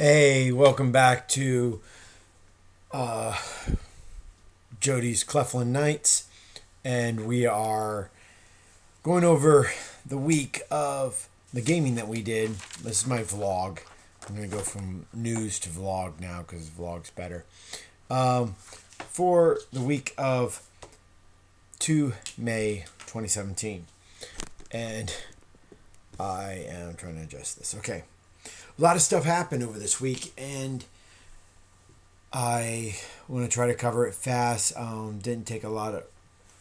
Hey, welcome back to uh, Jody's Cleflin Nights, and we are going over the week of the gaming that we did. This is my vlog. I'm going to go from news to vlog now because vlog's better. For the week of 2 May 2017. And I am trying to adjust this. Okay. A lot of stuff happened over this week, and I want to try to cover it fast. Didn't take a lot of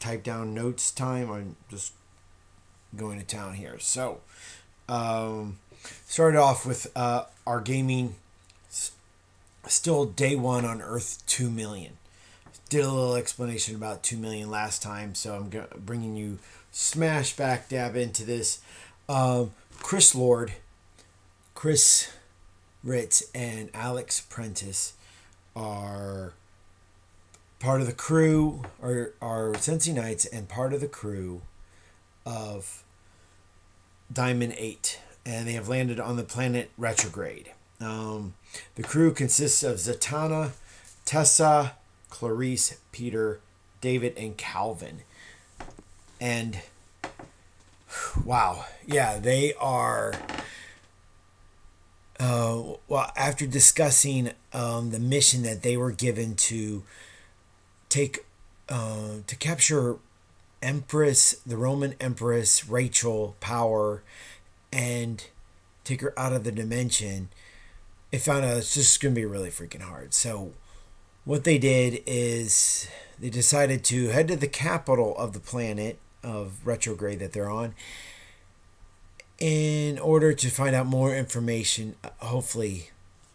type down notes time. I'm just going to town here. So, started off with our gaming. Still day one on Earth 2 million. Did a little explanation about 2 million last time, so I'm bringing you smash back dab into this. Chris Lord, Chris Ritz, and Alex Prentice are part of the crew, or are Sensi Knights, and part of the crew of Diamond 8. And they have landed on the planet Retrograde. The crew consists of Zatanna, Tessa, Clarice, Peter, David, and Calvin. And wow, yeah, they are. Well, after discussing the mission that they were given to take to capture the Roman Empress Rachel Power, and take her out of the dimension, it found out it's just going to be really freaking hard. So what they did is they decided to head to the capital of the planet of Retrograde that they're on in order to find out more information, hopefully,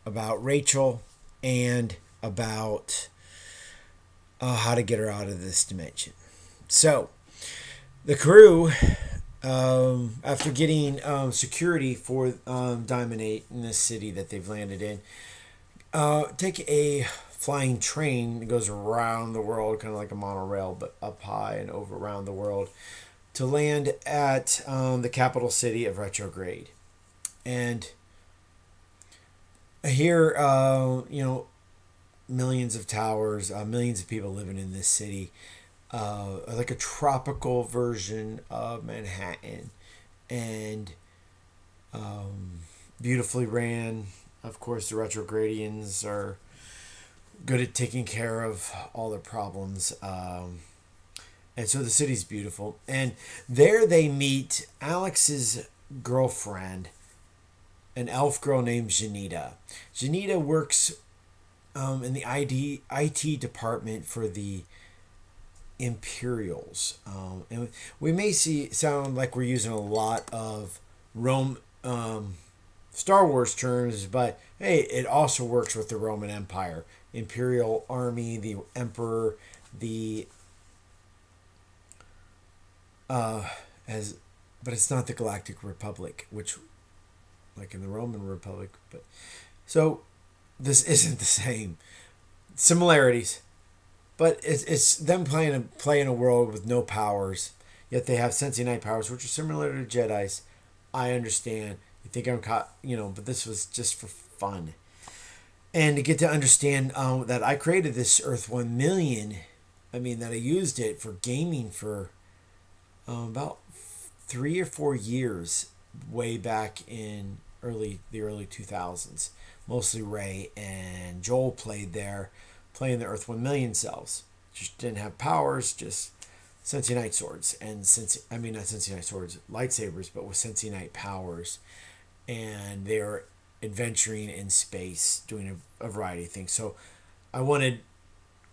about Rachel and about how to get her out of this dimension. So, the crew, after getting security for Diamond 8 in this city that they've landed in, take a flying train that goes around the world, kind of like a monorail, but up high and over around the world, to land at the capital city of Retrograde. And here, millions of towers, millions of people living in this city, like a tropical version of Manhattan, and beautifully ran. Of course, the Retrogradians are good at taking care of all their problems. And so the city's beautiful. And there they meet Alex's girlfriend, an elf girl named Janita. Janita works in the IT department for the Imperials. And we may sound like we're using a lot of Star Wars terms, but hey, it also works with the Roman Empire. Imperial Army, the Emperor, the but it's not the Galactic Republic, which, like in the Roman Republic, but so this isn't the same. Similarities, but it's them playing a world with no powers, yet they have Sensi Knight powers, which are similar to Jedi's. I understand. You think I'm caught, but this was just for fun, and to get to understand that I created this Earth 1 million. I mean that I used it for gaming for about 3 or 4 years, way back in the early 2000s. Mostly Ray and Joel played there, playing the Earth 1 million cells. Just didn't have powers, just Sensi Knight swords and not Sensi Knight swords, lightsabers, but with Sensi Knight powers, and they were adventuring in space, doing a variety of things. So I wanted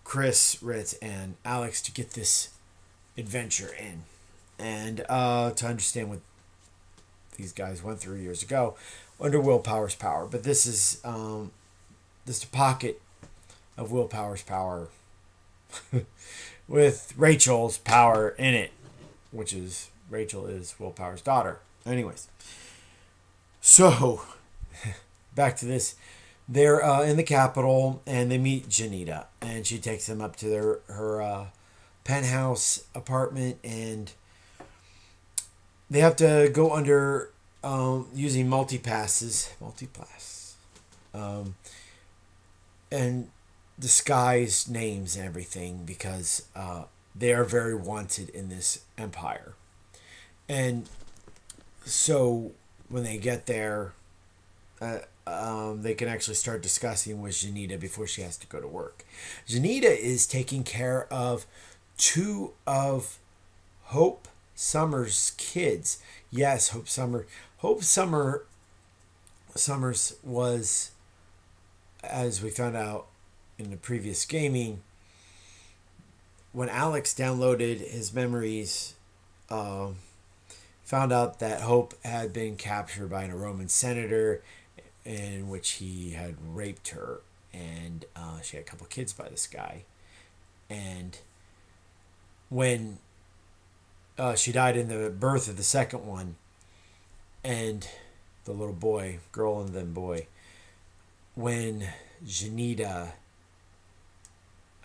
Chris, Ritz, and Alex to get this adventure in, and to understand what these guys went through years ago under Will Power's power. But this is just a pocket of Will Power's power with Rachel's power in it, which is Rachel is Will Power's daughter. Anyways, so back to this. They're in the capital, and they meet Janita, and she takes them up to her penthouse apartment, and they have to go under using multipass. and disguise names and everything because they are very wanted in this empire. And so when they get there, they can actually start discussing with Janita before she has to go to work. Janita is taking care of two of Hope Summers' kids. Yes, Hope Summers was, as we found out in the previous gaming, when Alex downloaded his memories, found out that Hope had been captured by a Roman senator in which he had raped her, and she had a couple kids by this guy. And when she died in the birth of the second one, and the little boy, girl and then boy, when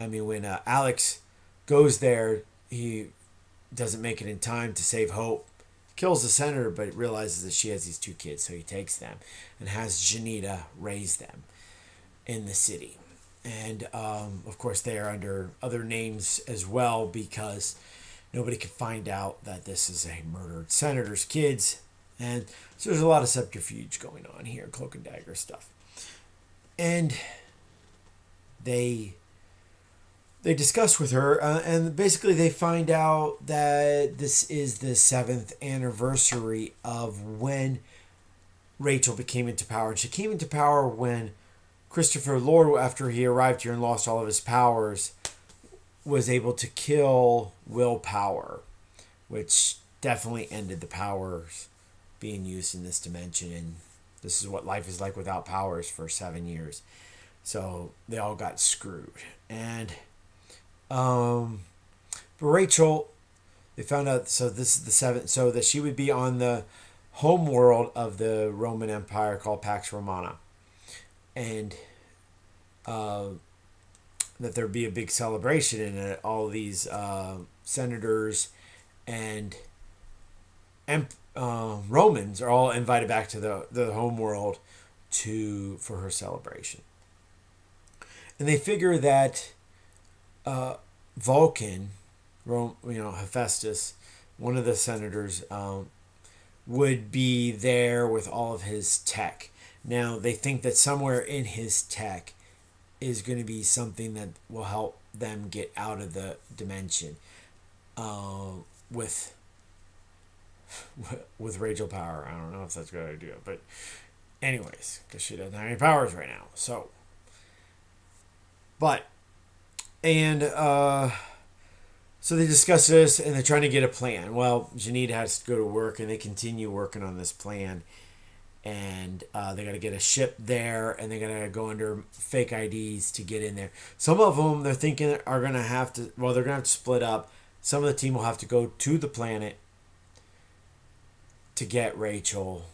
Alex goes there, he doesn't make it in time to save Hope, kills the senator, but realizes that she has these two kids, so he takes them and has Janita raise them in the city. And of course, they are under other names as well because nobody can find out that this is a murdered senator's kids. And so there's a lot of subterfuge going on here, cloak and dagger stuff. And they discuss with her, and basically they find out that this is the 7th anniversary of when Rachel became into power. And she came into power when Christopher Lord, after he arrived here and lost all of his powers, was able to kill Will Power, which definitely ended the powers being used in this dimension. And this is what life is like without powers for 7 years. So they all got screwed. And but Rachel, they found out, so this is the 7th, so that she would be on the home world of the Roman Empire called Pax Romana. And that there'd be a big celebration in it. All these senators and Romans are all invited back to the home world for her celebration. And they figure that Vulcan, Hephaestus, one of the senators, would be there with all of his tech. Now, they think that somewhere in his tech is going to be something that will help them get out of the dimension with Rachel Power. I don't know if that's a good idea, but anyways, because she doesn't have any powers right now. So, so they discuss this and they're trying to get a plan. Well, Janita has to go to work and they continue working on this plan. And they got to get a ship there, and they got to go under fake IDs to get in there. Some of them they're thinking are going to have to, they're going to have to split up. Some of the team will have to go to the planet to get Rachel,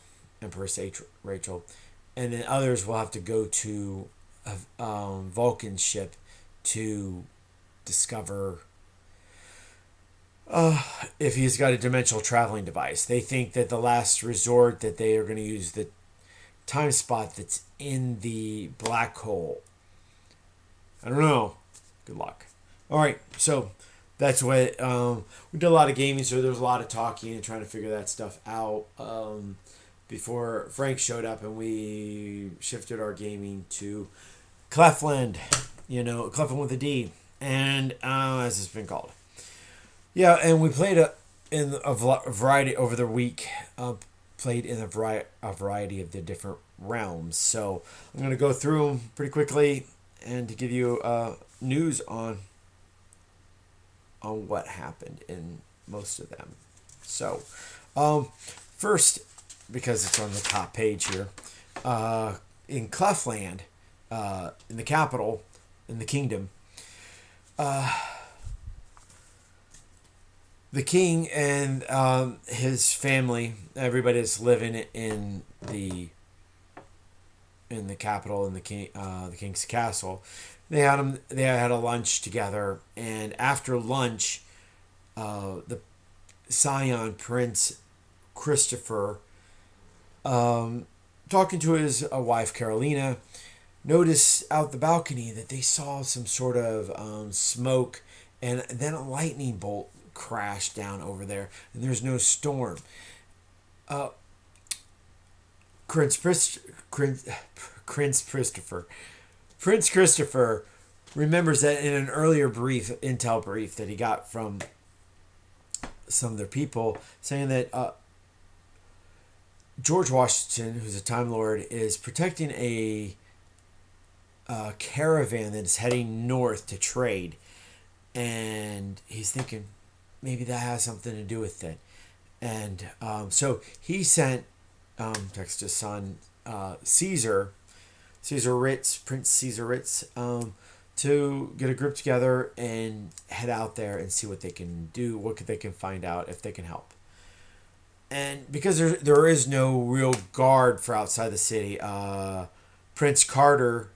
Empress Rachel, and then others will have to go to a Vulcan ship to discover if he's got a dimensional traveling device. They think that the last resort that they are going to use the time spot that's in the black hole. I don't know. Good luck. All right, so that's what we did a lot of gaming, so there was a lot of talking and trying to figure that stuff out before Frank showed up, and we shifted our gaming to Clefland, Clefland with a D, and as it's been called. Yeah, and we played in a variety over the week. Played in a variety of the different realms. So I'm going to go through them pretty quickly and to give you news on what happened in most of them. So first, because it's on the top page here, in Clefland, in the capital, in the kingdom, the king and his family, everybody's living in the capital, in the king's castle. They had a lunch together, and after lunch, the Scion Prince Christopher talking to his wife Carolina, noticed out the balcony that they saw some sort of smoke, and then a lightning bolt crashed down over there, and there's no storm. Uh, Prince, Prince, Prince Christopher. Prince Christopher remembers that in an earlier intel brief that he got from some of their people, saying that George Washington, who's a Time Lord, is protecting a caravan that's heading north to trade, and he's thinking maybe that has something to do with it. And so he sent Texas' son Caesar Ritz, Prince Caesar Ritz, to get a group together and head out there and see what they can do, what they can find out, if they can help. And because there is no real guard for outside the city, Prince Carter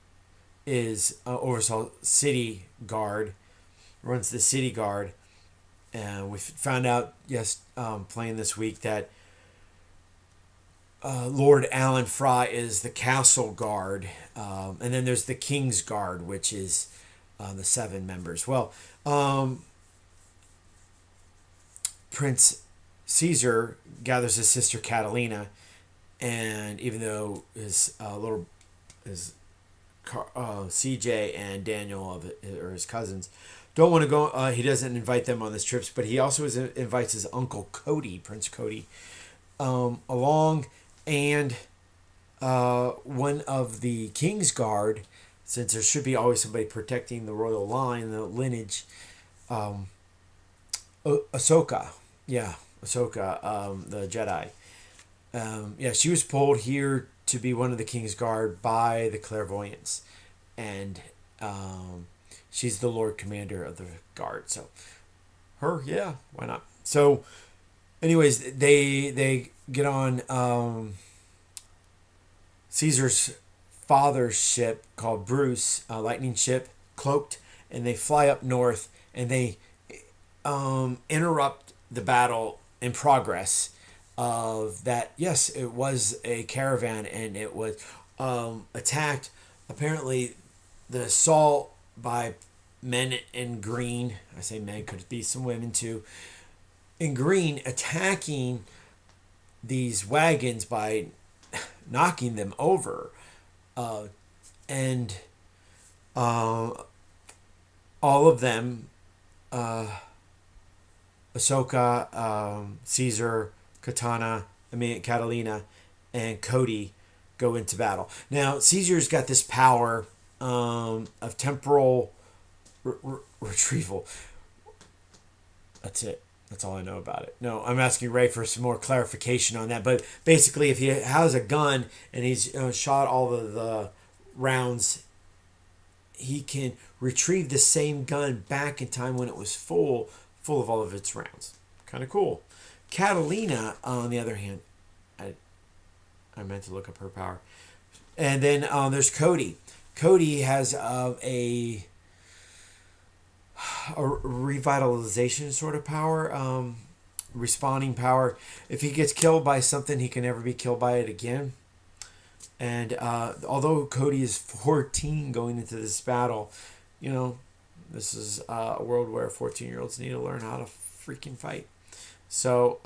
is oversaw city guard, runs the city guard, and we found out playing this week that Lord Alan Fry is the castle guard, and then there's the King's Guard, which is the 7 members. Well, Prince Caesar gathers his sister Catalina, and even though his CJ and Daniel or his cousins don't want to go, he doesn't invite them on these trips, but he also invites his uncle Cody, Prince Cody, along, and one of the King's Guard, since there should be always somebody protecting the royal line, the lineage. Ahsoka, the Jedi. She was pulled here to be one of the King's Guard by the clairvoyants, and she's the Lord Commander of the Guard. So, why not? So, anyways, they get on Caesar's father's ship called Bruce, a lightning ship, cloaked, and they fly up north, and they interrupt the battle in progress of that. Yes, it was a caravan, and it was attacked. Apparently, the assault by men in green, I say men, could be some women too, in green, attacking these wagons by knocking them over, and all of them, Ahsoka, Caesar, Catalina, and Cody go into battle. Now, Caesar's got this power of temporal retrieval. That's it. That's all I know about it. No, I'm asking Ray for some more clarification on that. But basically, if he has a gun and he's shot all of the rounds, he can retrieve the same gun back in time when it was full of all of its rounds. Kind of cool. Catalina, on the other hand, I meant to look up her power. And then there's Cody. Cody has a revitalization sort of power, respawning power. If he gets killed by something, he can never be killed by it again. And although Cody is 14 going into this battle, this is a world where 14-year-olds need to learn how to freaking fight. So,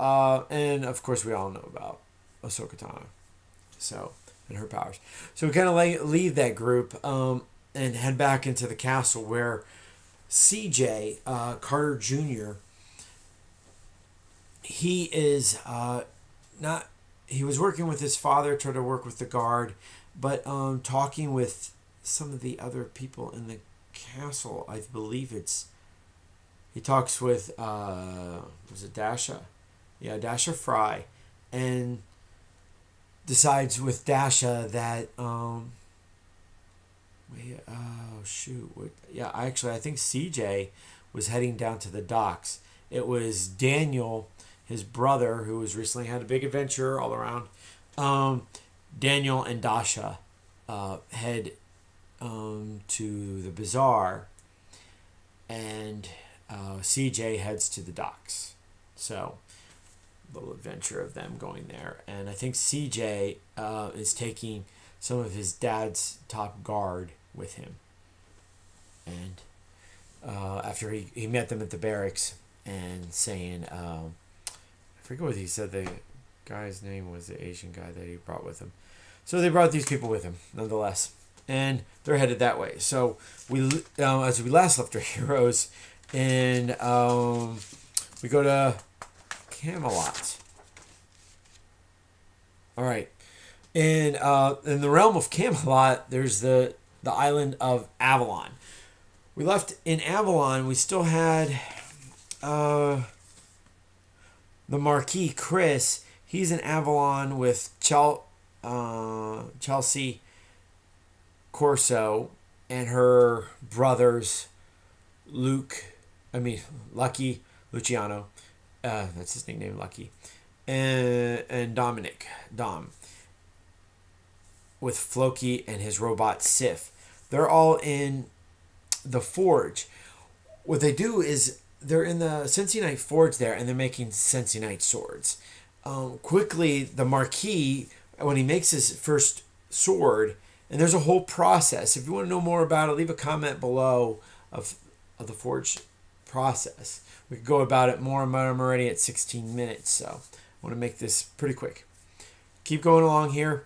and of course we all know about Ahsoka Tano, and her powers. So we kind of leave that group and head back into the castle where CJ, Carter Jr., he is he was working with his father, trying to work with the guard, but talking with some of the other people in the castle. I believe he talks with, was it Dasha? Yeah, Dasha Fry, and decides with Dasha that, I think CJ was heading down to the docks. It was Daniel, his brother, who was recently had a big adventure all around. Daniel and Dasha head to the bazaar, and CJ heads to the docks. So little adventure of them going there. And I think CJ is taking some of his dad's top guard with him. And after he met them at the barracks and saying, I forget what he said, the guy's name was, the Asian guy that he brought with him. So they brought these people with him, nonetheless. And they're headed that way. So we, as we last left our heroes, and we go to Camelot. All right. And in the realm of Camelot, there's the island of Avalon. We left in Avalon. We still had the Marquis Chris. He's in Avalon with Chelsea Corso and her brothers Lucky Luciano. That's his nickname, Lucky. And Dominic, Dom. With Floki and his robot Sif. They're all in the forge. What they do is they're in the Sensi-Knight forge there, and they're making Sensi-Knight swords. Quickly, the Marquis, when he makes his first sword, and there's a whole process. If you want to know more about it, leave a comment below of the forge process. We could go about it more, but I'm already at 16 minutes, so I want to make this pretty quick. Keep going along here.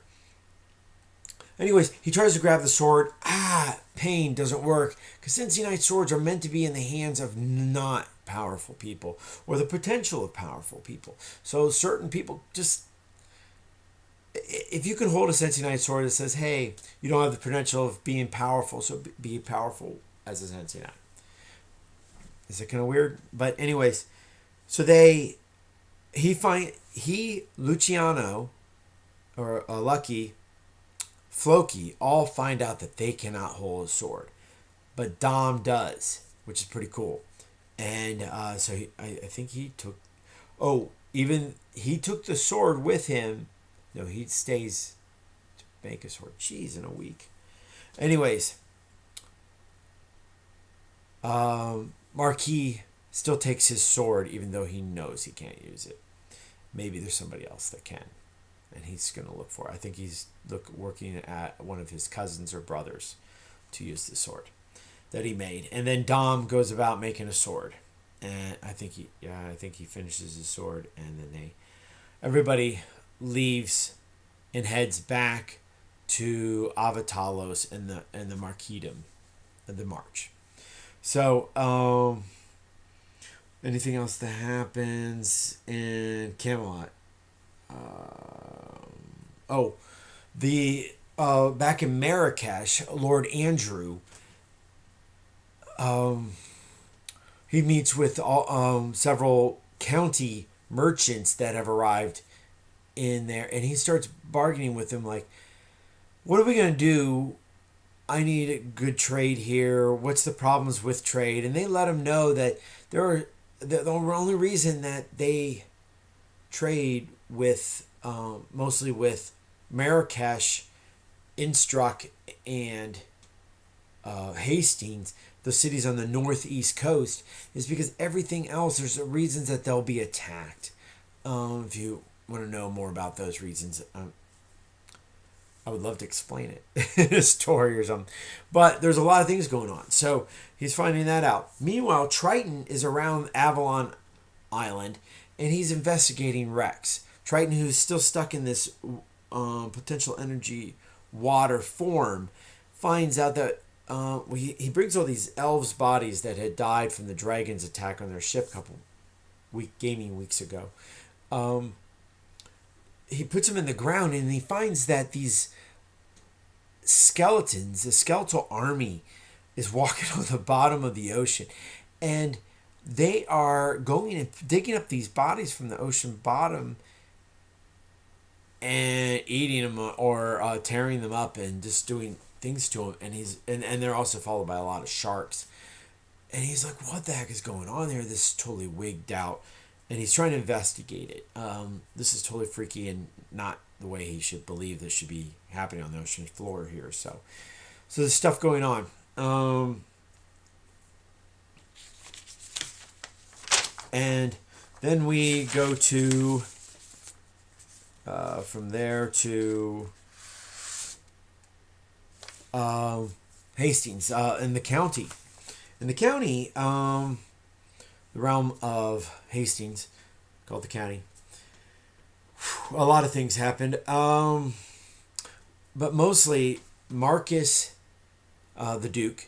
Anyways, he tries to grab the sword. Pain, doesn't work. Because Sensi-Knight swords are meant to be in the hands of not powerful people, or the potential of powerful people. So certain people just... If you can hold a Sensi-Knight sword that says, hey, you don't have the potential of being powerful, so be powerful as a Sensi-Knight. Is it kind of weird? But anyways, so Luciano, or Lucky, Floki, all find out that they cannot hold a sword. But Dom does, which is pretty cool. And so I think he took... he took the sword with him. No, he stays to make a sword. Jeez, in a week. Anyways, Marquis still takes his sword even though he knows he can't use it. Maybe there's somebody else that can. And he's going to look for it. I think he's working at one of his cousins or brothers to use the sword that he made. And then Dom goes about making a sword. And I think he finishes his sword, and then everybody leaves and heads back to Avatalos and the Marquidom, the march. So, anything else that happens in Camelot? Back in Marrakesh, Lord Andrew, he meets with several county merchants that have arrived in there, and he starts bargaining with them like, what are we going to do? I need a good trade here. What's the problems with trade? And they let him know that the only reason that they trade with mostly with Marrakesh, Innsbruck, and Hastings, the cities on the northeast coast, is because everything else, there's reasons that they'll be attacked. If you want to know more about those reasons, I would love to explain it in a story or something. But there's a lot of things going on. So he's finding that out. Meanwhile, Triton is around Avalon Island, and he's investigating Rex. Triton, who's still stuck in this potential energy water form, finds out that he brings all these elves' bodies that had died from the dragon's attack on their ship a couple gaming weeks ago. He puts them in the ground, and he finds that these skeletons, the skeletal army, is walking on the bottom of the ocean. And they are going and digging up these bodies from the ocean bottom and eating them or tearing them up and just doing things to them. And they're also followed by a lot of sharks. And he's like, what the heck is going on here? This is totally wigged out. And he's trying to investigate it. This is totally freaky and not the way he should believe this should be happening on the ocean floor here. So there's stuff going on. And then we go to from there to Hastings in the county. In the county, the realm of Hastings, called the county, a lot of things happened. But mostly Marcus, the Duke,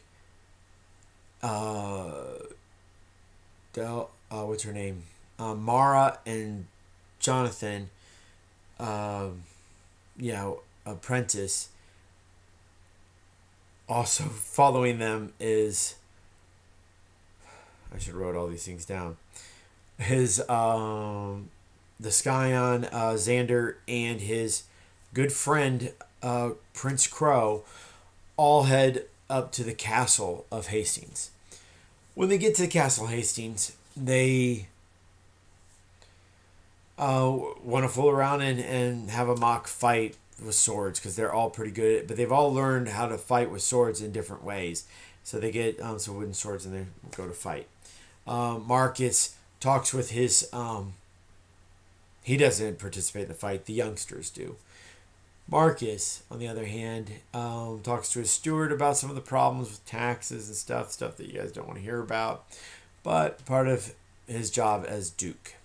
what's her name? Mara and Jonathan, apprentice. Also following them is, I should have wrote all these things down. His the Scion, Xander, and his good friend Prince Crow all head up to the castle of Hastings. When they get to the castle Hastings, they want to fool around and have a mock fight with swords because they're all pretty good at it, but they've all learned how to fight with swords in different ways. So they get some wooden swords and they go to fight. Marcus talks with his he doesn't participate in the fight, the youngsters do. Marcus, on the other hand, talks to his steward about some of the problems with taxes and stuff that you guys don't want to hear about, but part of his job as Duke.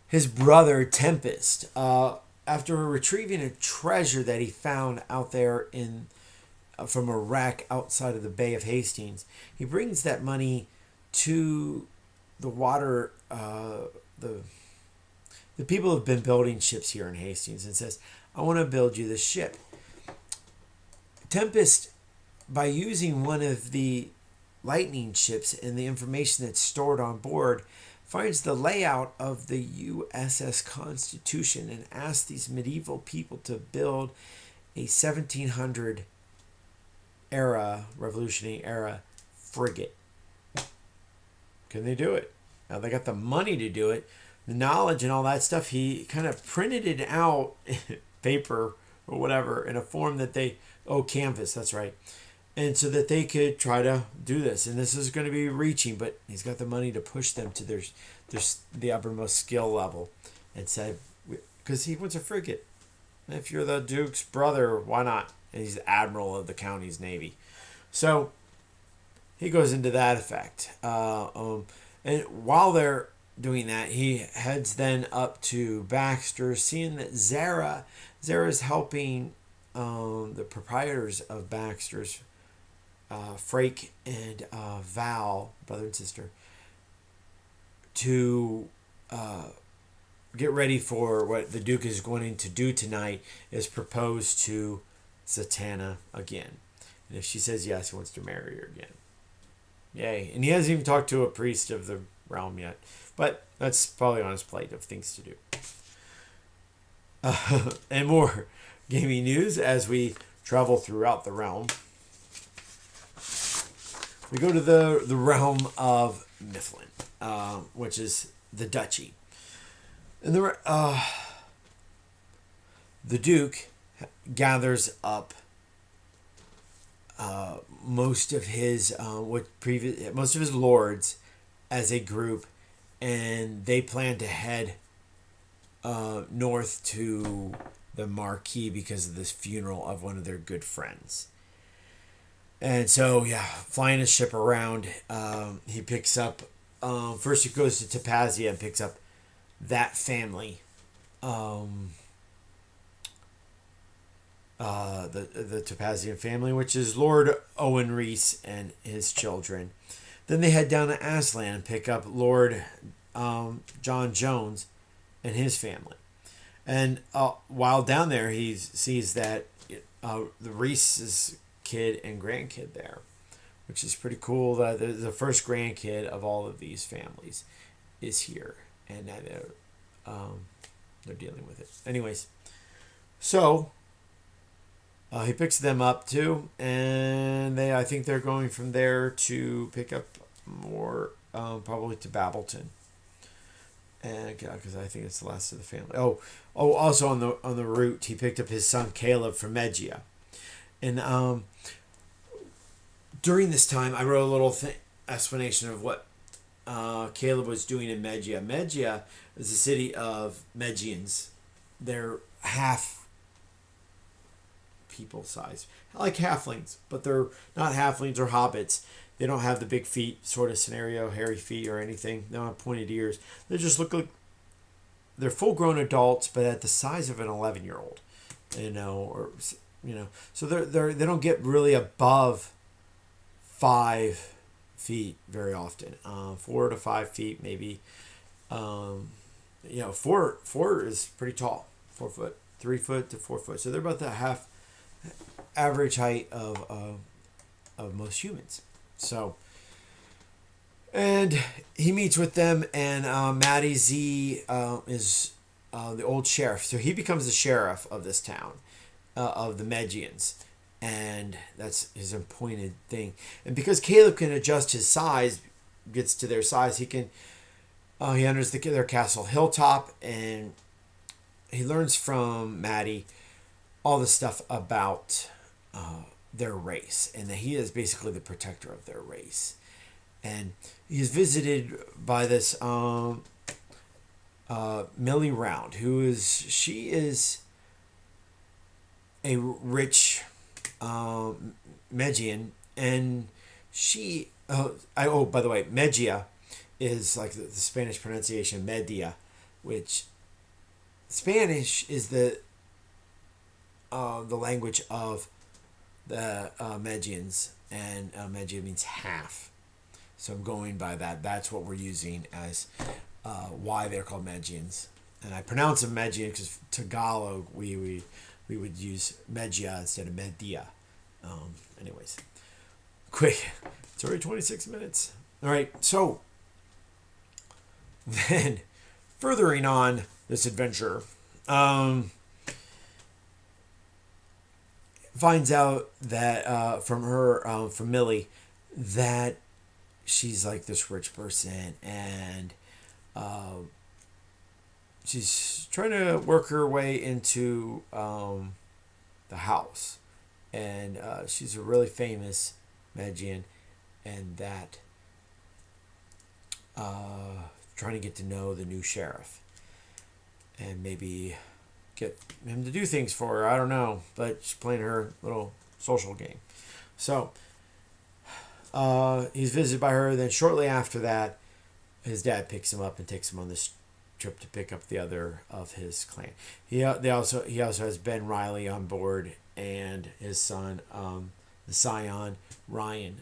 His brother, Tempest, after retrieving a treasure that he found out there from a wreck outside of the Bay of Hastings, he brings that money to the water, the people have been building ships here in Hastings, and says, I want to build you this ship. Tempest, by using one of the lightning ships and the information that's stored on board, finds the layout of the USS Constitution and asks these medieval people to build a 1700 era, Revolutionary era frigate. Can they do it? Now they got the money to do it, the knowledge and all that stuff. He kind of printed it out, paper or whatever, in a form that canvas, that's right. And so that they could try to do this. And this is going to be reaching, but he's got the money to push them to the uppermost skill level. And said, because he wants a frigate. If you're the Duke's brother, why not? And he's the admiral of the county's navy. So he goes into that effect. And while they're doing that, he heads then up to Baxter, seeing that Zara's helping the proprietors of Baxter's, Frake and Val, brother and sister, to get ready for what the Duke is going to do tonight, is propose to Zatanna again. And if she says yes, he wants to marry her again. Yay. And he hasn't even talked to a priest of the realm yet. But that's probably on his plate of things to do. And more gaming news as we travel throughout the realm. We go to the realm of Mifflin, which is the duchy. And the Duke gathers up most of his lords as a group, and they plan to head north to the Marquis because of this funeral of one of their good friends. And so, flying his ship around, he picks up, first he goes to Topazia and picks up that family, the Topazian family, which is Lord Owen Reese and his children. Then they head down to Aslan and pick up Lord John Jones and his family. And while down there, he sees that the Reese's kid and grandkid there, which is pretty cool. That the first grandkid of all of these families is here, and that they're dealing with it. Anyways, so he picks them up too, and I think they're going from there to pick up more, probably to Babbleton. And because I think it's the last of the family. Also on the route, he picked up his son Caleb from Megia. And during this time, I wrote a little explanation of what Caleb was doing in Megia. Megia is a city of Magians. They're half people size, like halflings, but they're not halflings or hobbits. They don't have the big feet sort of scenario, hairy feet or anything. They don't have pointed ears. They just look like they're full grown adults, but at the size of an 11-year-old, or so they don't get really above 5 feet very often. 4 to 5 feet maybe. Four is pretty tall. 4 foot, 3 foot to 4 foot. So they're about the half average height of most humans. So, and he meets with them, and Matty Z is the old sheriff. So he becomes the sheriff of this town, of the Magians. And that's his appointed thing. And because Caleb can adjust his size, gets to their size, he enters their castle hilltop, and he learns from Maddie all the stuff about their race, and that he is basically the protector of their race. And he's visited by this Millie Round, she is a rich Magian, and she by the way, Megia is like the Spanish pronunciation Media, which Spanish is the language of the Magians, and Megia means half. So I'm going by that. That's what we're using as why they're called Magians. And I pronounce them Magian because Tagalog we would use Megia instead of Media. Anyways, quick. It's already 26 minutes. All right, so then furthering on this adventure, finds out that from Millie, that she's like this rich person, and she's trying to work her way into the house, and she's a really famous Magian, and that trying to get to know the new sheriff, and maybe get him to do things for her. I don't know, but she's playing her little social game. So he's visited by her. Then shortly after that, his dad picks him up and takes him on this trip to pick up the other of his clan. He also has Ben Riley on board, and his son, the scion Ryan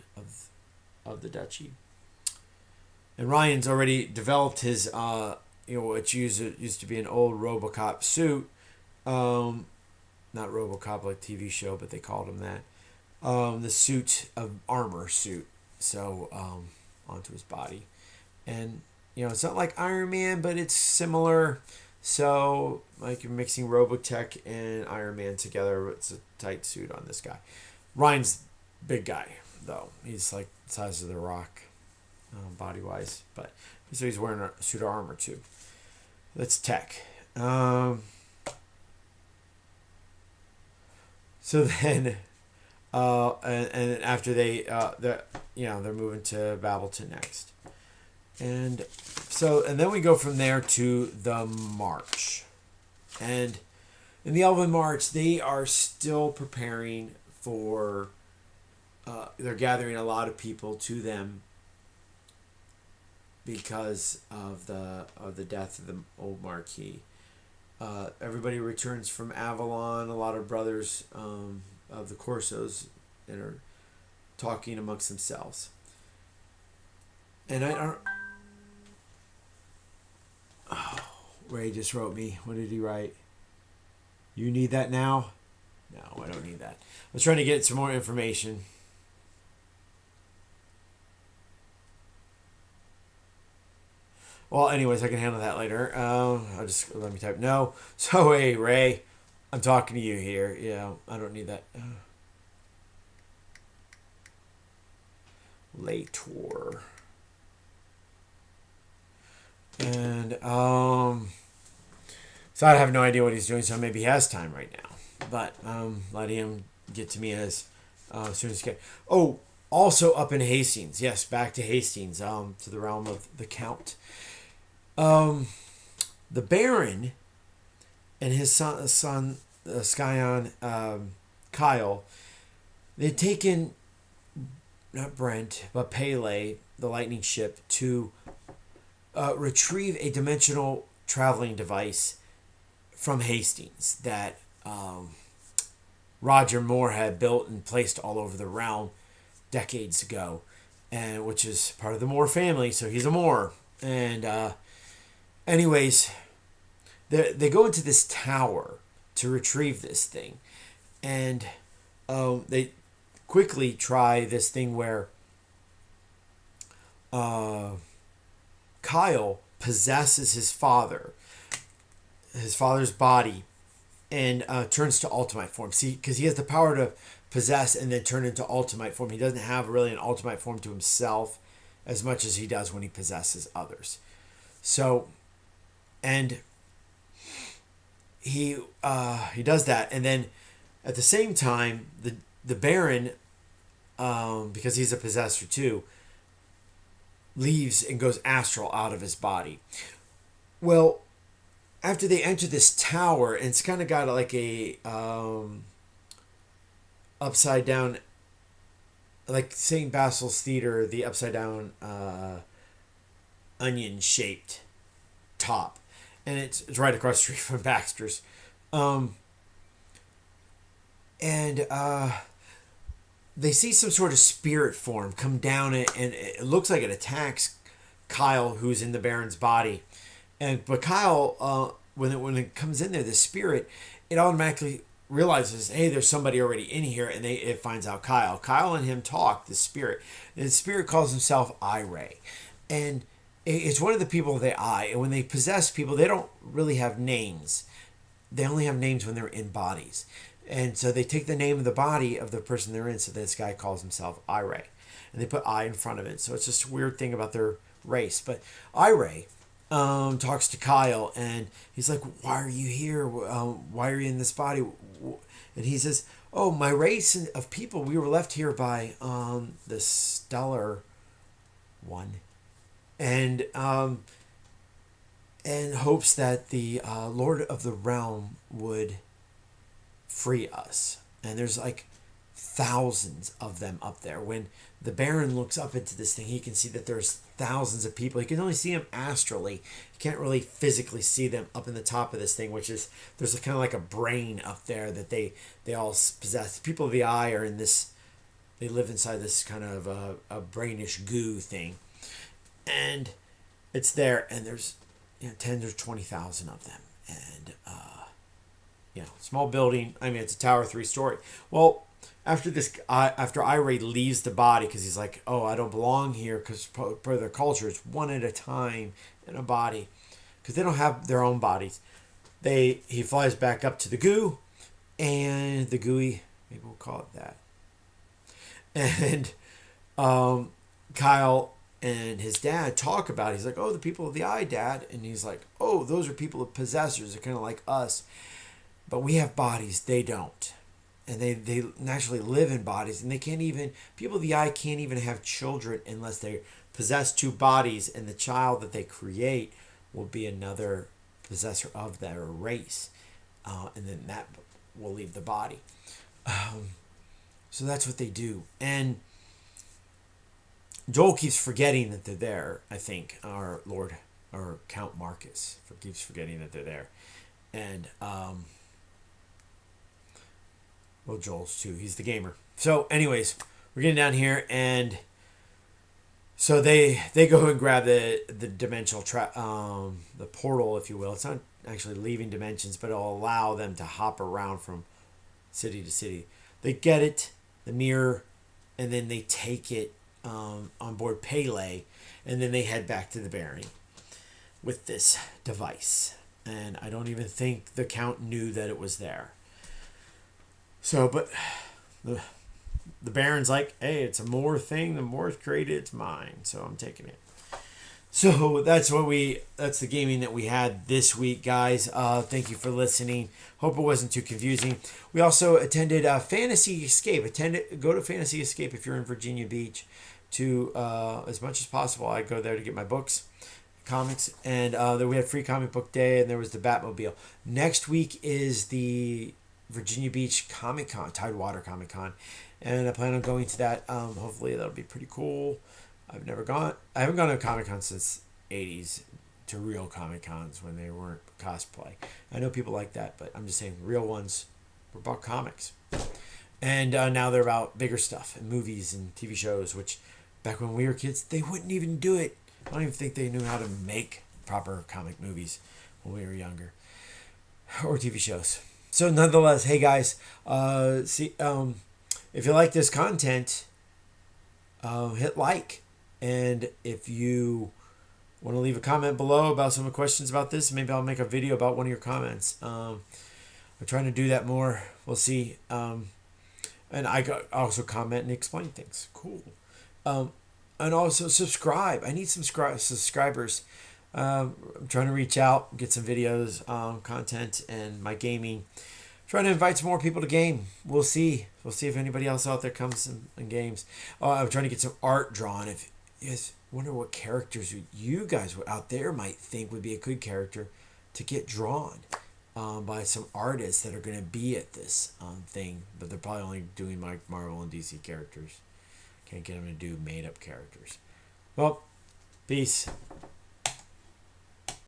of the duchy. And Ryan's already developed his which used to be an old RoboCop suit. Not RoboCop like TV show, but they called him that. The suit of armor suit, so onto his body, and it's not like Iron Man, but it's similar. So like you're mixing Robotech and Iron Man together. It's a tight suit on this guy. Ryan's big guy though. He's like the size of the Rock, body wise, but so he's wearing a suit of armor too. That's tech. So then, and after they're moving to Babylon next, and then we go from there to the march, and in the Elven March they are still preparing for. They're gathering a lot of people to them because of the death of the old Marquis. Everybody returns from Avalon. A lot of brothers of the Corsos and are talking amongst themselves. And I don't. Oh, Ray just wrote me. What did he write? You need that now? No, I don't need that. I was trying to get some more information. Well, anyways, I can handle that later. I'll just let me type no. So, hey, Ray, I'm talking to you here. Yeah, I don't need that. Later. And so I have no idea what he's doing. So maybe he has time right now. But letting him get to me as soon as he can. Oh, Also up in Hastings. Yes, back to Hastings, to the realm of the Count. Um, the Baron and his son Scion, Kyle, they'd taken not Brent, but Pele, the lightning ship, to retrieve a dimensional traveling device from Hastings that Roger Moore had built and placed all over the realm decades ago, and which is part of the Moore family, so he's a Moore. And anyways, they go into this tower to retrieve this thing, and they quickly try this thing where Kyle possesses his father's body, and turns to Ultimate form. See, because he has the power to possess and then turn into Ultimate form. He doesn't have really an Ultimate form to himself as much as he does when he possesses others. So, and he does that, and then at the same time, the Baron, because he's a possessor too, leaves and goes astral out of his body. Well, after they enter this tower, and it's kind of got like a upside down, like St. Basil's Theater, the upside down onion shaped top, and it's right across the street from Baxter's, and they see some sort of spirit form come down it, and it looks like it attacks Kyle, who's in the Baron's body. But Kyle, when it comes in there, the spirit, it automatically realizes, hey, there's somebody already in here, and it finds out Kyle. Kyle and him talk, the spirit. And the spirit calls himself Ray. And it's one of the people of the Eye. And when they possess people, they don't really have names. They only have names when they're in bodies. And so they take the name of the body of the person they're in, so this guy calls himself Ray. And they put I in front of it. So it's just a weird thing about their race. But Ray talks to Kyle, and he's like, why are you here? Why are you in this body? And he says, oh, my race of people, we were left here by the Stellar One. And hopes that the Lord of the Realm would free us. And there's like thousands of them up there. When the Baron looks up into this thing, he can see that there's thousands of people. He can only see them astrally. He can't really physically see them up in the top of this thing, which is, there's kind of like a brain up there that they all possess. People of the Eye are in this, they live inside this kind of a brainish goo thing. And it's there, and there's 10 or 20,000 of them. And, small building. I mean, it's a tower, 3-story. Well, after Ray leaves the body, because he's like, oh, I don't belong here, because per their culture, it's one at a time in a body, because they don't have their own bodies. He flies back up to the goo, and the gooey, maybe we'll call it that. And Kyle and his dad talk about it. He's like, oh, the people of the Eye, Dad. And he's like, oh, those are people of possessors. They're kind of like us. But we have bodies. They don't. And they naturally live in bodies. And they can't even, people of the Eye can't even have children unless they possess 2 bodies. And the child that they create will be another possessor of their race. And then that will leave the body. So that's what they do. And Joel keeps forgetting that they're there, I think. Our Lord, or Count Marcus, keeps forgetting that they're there. And, well, Joel's too. He's the gamer. So, anyways, we're getting down here, and so they go and grab the dimensional the portal, if you will. It's not actually leaving dimensions, but it'll allow them to hop around from city to city. They get it, the mirror, and then they take it on board Pele, and then they head back to the Baron with this device. And I don't even think the Count knew that it was there. So, but the Baron's like, hey, it's a Moore thing. The Moors created, it's mine. So I'm taking it. So that's the gaming that we had this week, guys. Thank you for listening. Hope it wasn't too confusing. We also attended Fantasy Escape. Go to Fantasy Escape if you're in Virginia Beach. To as much as possible, I go there to get my books, comics, and then we had free comic book day, and there was the Batmobile. Next week is the Virginia Beach Comic Con, Tidewater Comic Con, and I plan on going to that. Hopefully that'll be pretty cool. I haven't gone to a Comic Con since '80s, to real Comic Cons when they weren't cosplay. I know people like that, but I'm just saying real ones were about comics, and now they're about bigger stuff and movies and TV shows. Which back when we were kids, they wouldn't even do it. I don't even think they knew how to make proper comic movies when we were younger, or TV shows. So nonetheless, hey guys, if you like this content, hit like. And if you want to leave a comment below about some of the questions about this, maybe I'll make a video about one of your comments. I'm trying to do that more. We'll see. And also comment and explain things. Cool. And also subscribe. I need some subscribers. I'm trying to reach out, get some videos, content, and my gaming. Trying to invite some more people to game. We'll see. We'll see if anybody else out there comes and games. I'm trying to get some art drawn. If you guys wonder what characters you guys out there might think would be a good character to get drawn by some artists that are going to be at this thing, but they're probably only doing like Marvel and DC characters. Can't get them to do made up characters. Well, peace.